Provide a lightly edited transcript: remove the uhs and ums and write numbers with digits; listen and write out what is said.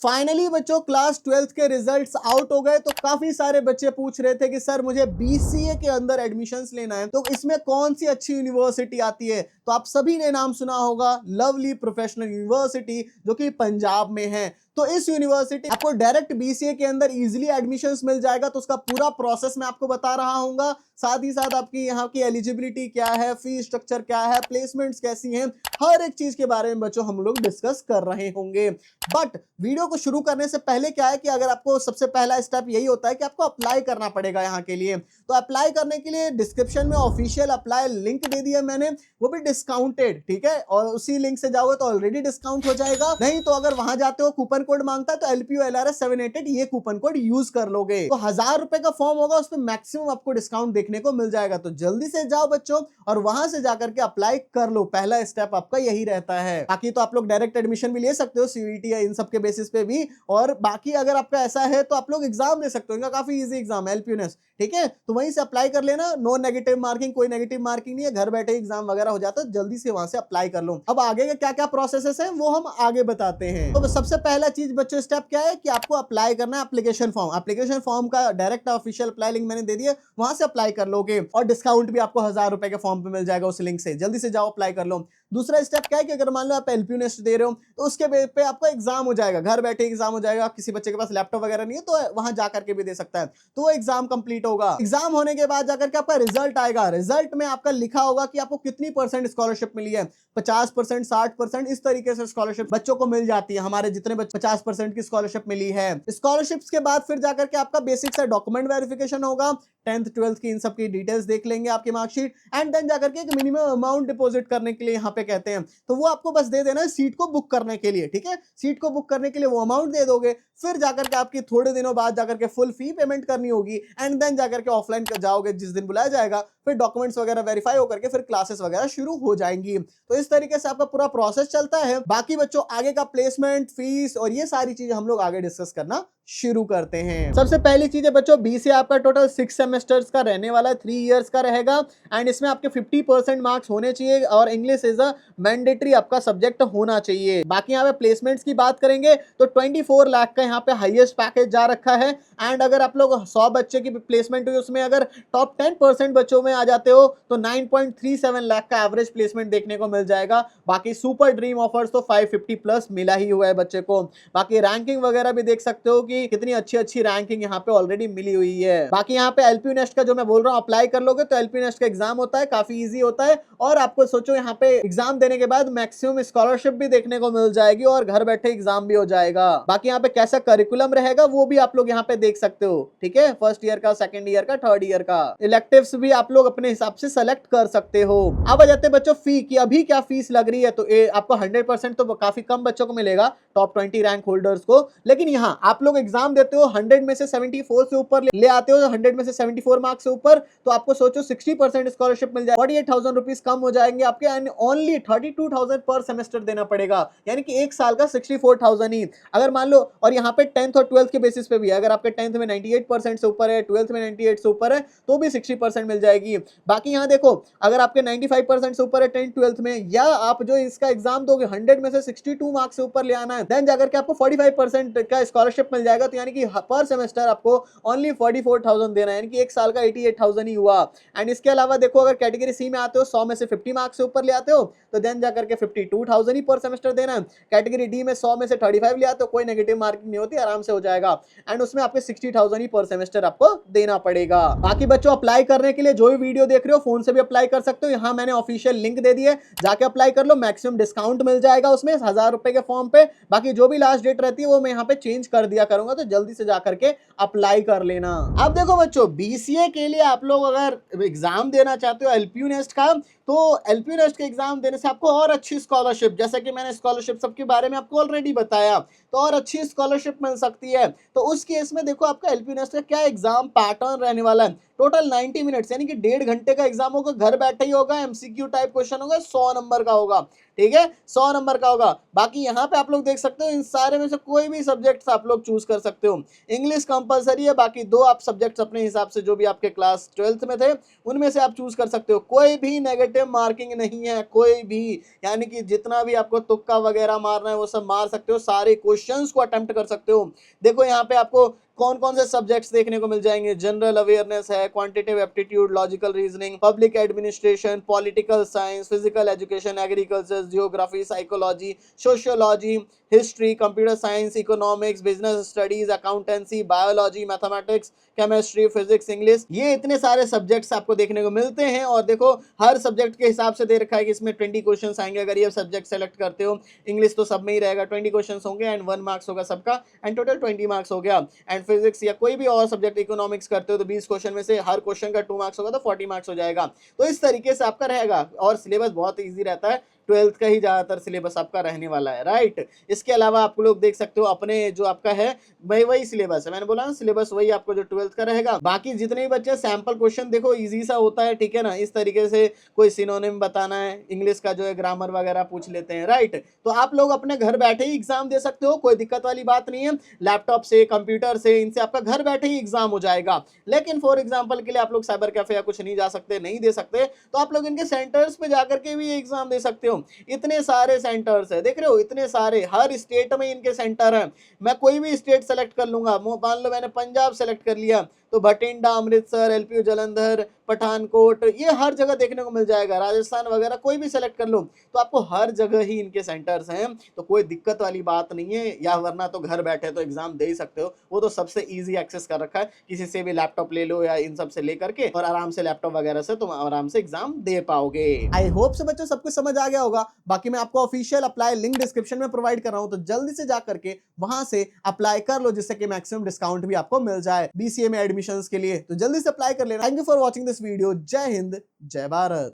Finally बच्चों class 12th के results out हो गए। तो काफी सारे बच्चे पूछ रहे थे कि सर मुझे बीसीए के अंदर एडमिशंस लेना है, तो इसमें कौन सी अच्छी यूनिवर्सिटी आती है। तो आप सभी ने नाम सुना होगा लवली प्रोफेशनल यूनिवर्सिटी, जो कि पंजाब में है। तो इस यूनिवर्सिटी आपको डायरेक्ट बीसीए के अंदर इजीली एडमिशंस मिल जाएगा। तो उसका पूरा प्रोसेस मैं आपको बता रहा हूँ, साथ ही साथ आपकी यहाँ की एलिजिबिलिटी क्या है, फीस स्ट्रक्चर क्या है, प्लेसमेंट्स कैसी हैं, हर एक चीज के बारे में बच्चों हम लोग डिस्कस कर रहे होंगे। बट वीडियो को शुरू करने से पहले क्या है कि अगर आपको सबसे पहला स्टेप यही होता है कि आपको अप्लाई करना पड़ेगा यहाँ के लिए। तो अप्लाई करने के लिए डिस्क्रिप्शन में ऑफिशियल अप्लाई लिंक दे दिया मैंने, वो भी डिस्काउंटेड, ठीक है। और उसी लिंक से जाओगे तो ऑलरेडी डिस्काउंट हो जाएगा। नहीं तो अगर वहां जाते हो कूपन कोड मांगता है तो LPULRS 788 ये कूपन कोड यूज कर लोगे तो 1000 रुपए का फॉर्म होगा, उस पर मैक्सिमम आपको डिस्काउंट देखने को मिल जाएगा। तो जल्दी से जाओ बच्चों और वहां से जाकर के अप्लाई कर लो। पहला स्टेप आपका यही रहता है। बाकी तो आप लोग डायरेक्ट एडमिशन भी ले सकते हो सीयूईटी या इन सब के बेसिस पे भी। और बाकी अगर आपका ऐसा है तो आप लोग एग्जाम दे सकते हो, इनका काफी इजी एग्जाम है LPUNEST, ठीक है। तो वहीं से अप्लाई कर लेना, नो नेगेटिव मार्किंग, कोई नेगेटिव मार्किंग नहीं है, घर बैठे एग्जाम वगैरह हो जाता है। जल्दी से वहां से अप्लाई कर लो। अब आगे के क्या क्या प्रोसेसेस है वो हम आगे बताते हैं। तो सबसे पहला चीज बच्चों स्टेप क्या है कि आपको अप्लाई करना है एप्लीकेशन फॉर्म। एप्लीकेशन फॉर्म का डायरेक्ट ऑफिशियल अप्लाई लिंक मैंने दे दिया, वहां से अप्लाई कर लोगे और डिस्काउंट भी आपको 1000 रुपए के फॉर्म पे मिल जाएगा उस लिंक से। जल्दी से जाओ अप्लाई कर लो। दूसरा स्टेप क्या है कि अगर मान लो आप LPUNEST दे रहे हो तो उसके बेस पे आपका एग्जाम हो जाएगा, घर बैठे एग्जाम हो जाएगा। किसी बच्चे के पास लैपटॉप वगैरह नहीं है तो वहां जाकर के भी दे सकता है, तो वो एग्जाम कंप्लीट होगा। एग्जाम होने के बाद जाकर के आपका रिजल्ट आएगा। रिजल्ट में आपका लिखा होगा कि आपको कितनी परसेंट स्कॉलरशिप मिली है, 50%, 60%, इस तरीके से स्कॉलरशिप बच्चों को मिल जाती है। हमारे जितने बच्चे 50% की स्कॉलरशिप मिली है। स्कॉलरशिप्स के बाद फिर जाकर के आपका बेसिक सा डॉक्यूमेंट वेरिफिकेशन होगा, 10th 12th की इन सब की डिटेल्स देख लेंगे, आपकी मार्कशीट, एंड देन जाकर के एक मिनिमम अमाउंट डिपॉजिट करने के लिए यहाँ पे कहते हैं। तो वो आपको बस दे देना है सीट को बुक करने के लिए, ठीक है। सीट को बुक करने के लिए वो अमाउंट दे दोगे, फिर जाकर के आपकी थोड़े दिनों बाद जाकर के फुल फी पेमेंट करनी होगी, एंड देन जाकर के ऑफलाइन जाओगे जिस दिन बुलाया जाएगा, फिर डॉक्यूमेंट्स वगैरह वेरीफाई होकर के फिर क्लासेस वगैरह शुरू हो जाएंगी। तो इस तरीके से आपका पूरा प्रोसेस चलता है। बाकी बच्चों आगे का प्लेसमेंट, फीस और ये सारी चीजें हम लोग आगे डिस्कस करना शुरू करते हैं। सबसे पहली चीज है बच्चों, बीसीए आपका टोटल 6 सेमेस्टर्स का रहने वाला है, 3 इयर्स का रहेगा, एंड इसमें आपके 50% मार्क्स होने चाहिए और इंग्लिश इज अ मैंडेटरी आपका सब्जेक्ट होना चाहिए। बाकी यहाँ पे प्लेसमेंट्स की बात करेंगे तो 24 लाख का यहाँ पे हाईएस्ट पैकेज जा रखा है। एंड अगर आप लोग 100 बच्चे की प्लेसमेंट हुई उसमें अगर टॉप 10% बच्चों में आ जाते हो तो 9.37 लाख का एवरेज प्लेसमेंट देखने को मिल जाएगा। बाकी सुपर ड्रीम ऑफर्स तो 550 प्लस मिला ही हुआ है बच्चे को। बाकी रैंकिंग वगैरह भी देख सकते हो कि कितनी अच्छी अच्छी रैंकिंग यहाँ पे ऑलरेडी मिली हुई है। बाकी यहाँ पे LPUNEST का जो मैं बोल रहा हूँ अप्लाई कर लोगे तो LPUNEST का एग्जाम होता है, काफी इजी होता है। और आपको सोचो यहाँ पे एग्जाम देने के बाद मैक्सिमम स्कॉलरशिप भी देखने को मिल जाएगी और घर बैठे एग्जाम भी हो जाएगा। बाकी यहाँ पे कैसा करिकुलम रहेगा वो भी आप लोग यहाँ पे देख सकते हो, ठीक है। फर्स्ट ईयर का, सेकंड ईयर का, थर्ड ईयर का इलेक्टिव्स भी आप लोग अपने हिसाब से सेलेक्ट कर सकते हो। अब आ जाते हैं बच्चों फी की, अभी क्या फीस लग रही है। तो आपको 100% तो काफी कम बच्चों को मिलेगा, टॉप 20 रैंक होल्डर्स को। लेकिन यहाँ आप लोग एग्जाम देते हो 100 में से 74 से ऊपर ले आते हो, 100 में से 74 मार्क्स से ऊपर, तो आपको सोचो 60% स्कॉलरशिप मिल जाए, 48,000 रुपीज कम हो जाएंगे आपके, एंड ओनली 32,000 पर सेमेस्टर देना पड़ेगा, यानी कि एक साल का 64,000 ही। अगर मान लो, और यहाँ पे 10th और 12th के बेसिस पे भी है, अगर आपके 10th में 98% से ऊपर है, 12th में 98 से ऊपर है तो भी 60% मिल जाएगी। बाकी यहाँ देखो, अगर आपके 95% से ऊपर है 10th 12th में, या आप जो इसका एग्जाम दोगे 100 में से 62 मार्क्स से ऊपर ले आना है, देन जाकर के आपको 45% का स्कॉलरशिप मिल जाएगा। तो यानी कि पर सेमेस्टर आपको ओनली 44,000 देना है, यानी कि एक साल का 88,000 ही हुआ। एंड इसके अलावा देखो, अगर कैटेगरी सी में आते हो, 100 में से 50 मार्क्स से ऊपर ले आते हो तो देन जाकर के 52,000 ही पर सेमेस्टर देना है। कैटेगरी डी में 100 में से 35 ले आते हो, कोई नेगेटिव मार्किंग नहीं होती, आराम से हो जाएगा, एंड उसमें आपके 60,000 ही पर सेमेस्टर आपको देना पड़ेगा। बाकी बच्चों अप्लाई करने के लिए जो भी वीडियो देख रहे हो फोन से भी अप्लाई कर सकते हो, यहाँ मैंने ऑफिशियल लिंक दे दी है, जाके अप्लाई कर लो, मैक्सिमम डिस्काउंट मिल जाएगा उसमें 1000 रुपए के फॉर्म पे। बाकी जो भी लास्ट डेट रहती है वो मैं यहाँ पे चेंज कर दिया करूंगा, तो जल्दी से जाकर के अप्लाई कर लेना। अब देखो बच्चों, बीसीए के लिए आप लोग अगर एग्जाम देना चाहते हो LPUNEST का, तो LPUNEST के एग्जाम देने से आपको और अच्छी स्कॉलरशिप, जैसे कि मैंने स्कॉलरशिप सबके बारे में आपको ऑलरेडी बताया, तो और अच्छी स्कॉलरशिप मिल सकती है। तो उस केस में देखो आपका LPUNEST का क्या एग्जाम पैटर्न रहने वाला है। टोटल 90 मिनट्स, यानी कि 1.5 घंटे का एग्जाम होगा, घर बैठे ही होगा, एमसीक्यू टाइप क्वेश्चन होगा, 100 नंबर का होगा। ठीक है, 100 नंबर का होगा। बाकी यहाँ पे आप लोग देख सकते हो, इन सारे में से कोई भी सब्जेक्ट्स आप लोग चूज कर सकते हो। इंग्लिश कंपलसरी है, बाकी 2 आप सब्जेक्ट्स अपने हिसाब से जो भी आपके क्लास 12th में थे उनमें से आप चूज कर सकते हो। कोई भी नेगेटिव मार्किंग नहीं है, कोई भी, यानी कि जितना भी आपको तुक्का वगैरह मारना है वो सब मार सकते हो, सारे क्वेश्चंस को अटेम्प्ट कर सकते हो। देखो यहाँ पे आपको कौन कौन से सब्जेक्ट्स देखने को मिल जाएंगे। जनरल अवेयरनेस है, quantitative aptitude, logical reasoning, public administration, political science, physical education, agriculture, geography, psychology, sociology, history, computer science, economics, business studies, accountancy, biology, mathematics, chemistry, physics, English, ये इतने सारे सब्जेक्ट्स आपको देखने को मिलते हैं। और देखो हर सब्जेक्ट के हिसाब से दे रखा है कि इसमें 20 क्वेश्चंस आएंगे अगर ये सब्जेक्ट सेलेक्ट करते हो। इंग्लिश तो सब में ही रहेगा, 20 क्वेश्चंस होंगे एंड 1 मार्क्स होगा सबका, एंड टोटल 20 मार्क्स हो गया। एंड फिजिक्स या कोई भी और सब्जेक्ट, इकोनॉमिक्स करते हो तो 20 क्वेश्चन में से हर क्वेश्चन का 2 मार्क्स होगा तो 40 मार्क्स हो जाएगा। तो इस तरीके से आपका रहेगा और सिलेबस बहुत ईजी रहता है। 12th का ही ज्यादातर सिलेबस आपका रहने वाला है, राइट। इसके अलावा आप लोग देख सकते हो अपने जो आपका है वही सिलेबस है, मैंने बोला ना सिलेबस वही आपको जो 12th का रहेगा। बाकी जितने भी बच्चे सैंपल क्वेश्चन देखो इजी सा होता है, ठीक है ना। इस तरीके से कोई सिनोनिम बताना है, इंग्लिश का जो है ग्रामर वगैरह पूछ लेते हैं, राइट। तो आप लोग अपने घर बैठे ही एग्जाम दे सकते हो, कोई दिक्कत वाली बात नहीं है। लैपटॉप से, कंप्यूटर से, इनसे आपका घर बैठे ही एग्जाम हो जाएगा। लेकिन फॉर एग्जाम्पल के लिए आप लोग साइबर कैफे या कुछ नहीं जा सकते, नहीं दे सकते, तो आप लोग इनके सेंटर्स पे जाकर के भी एग्जाम दे सकते हो। इतने सारे सेंटर्स है, देख रहे हो, इतने सारे, हर स्टेट में इनके सेंटर हैं। मैं कोई भी स्टेट सेलेक्ट कर लूंगा, मान लो मैंने पंजाब सेलेक्ट कर लिया तो भटिंडा, अमृतसर, एलपीयू जालंधर, पठानकोट, ये हर जगह देखने को मिल जाएगा। राजस्थान वगैरह कोई भी सेलेक्ट कर लो तो आपको हर जगह ही इनके सेंटर्स हैं, तो कोई दिक्कत वाली बात नहीं है। या वरना तो घर बैठे तो एग्जाम दे ही सकते हो, वो तो सबसे इजी एक्सेस कर रखा है, किसी से भी लैपटॉप ले लो या इन सब से लेकर के, और आराम से लैपटॉप वगैरह से तुम आराम से एग्जाम दे पाओगे। आई होप से बच्चों सब कुछ समझ आ गया होगा। बाकी मैं आपको ऑफिशियल अप्लाई लिंक डिस्क्रिप्शन में प्रोवाइड कर रहा हूं, तो जल्दी से जाकर के वहां से अप्लाई कर लो, जिससे कि मैक्सिमम डिस्काउंट भी आपको मिल जाए बीसीए में एडमिशंस के लिए। तो जल्दी से अप्लाई कर लेना। Thank you for watching this video. जय हिंद, जय भारत।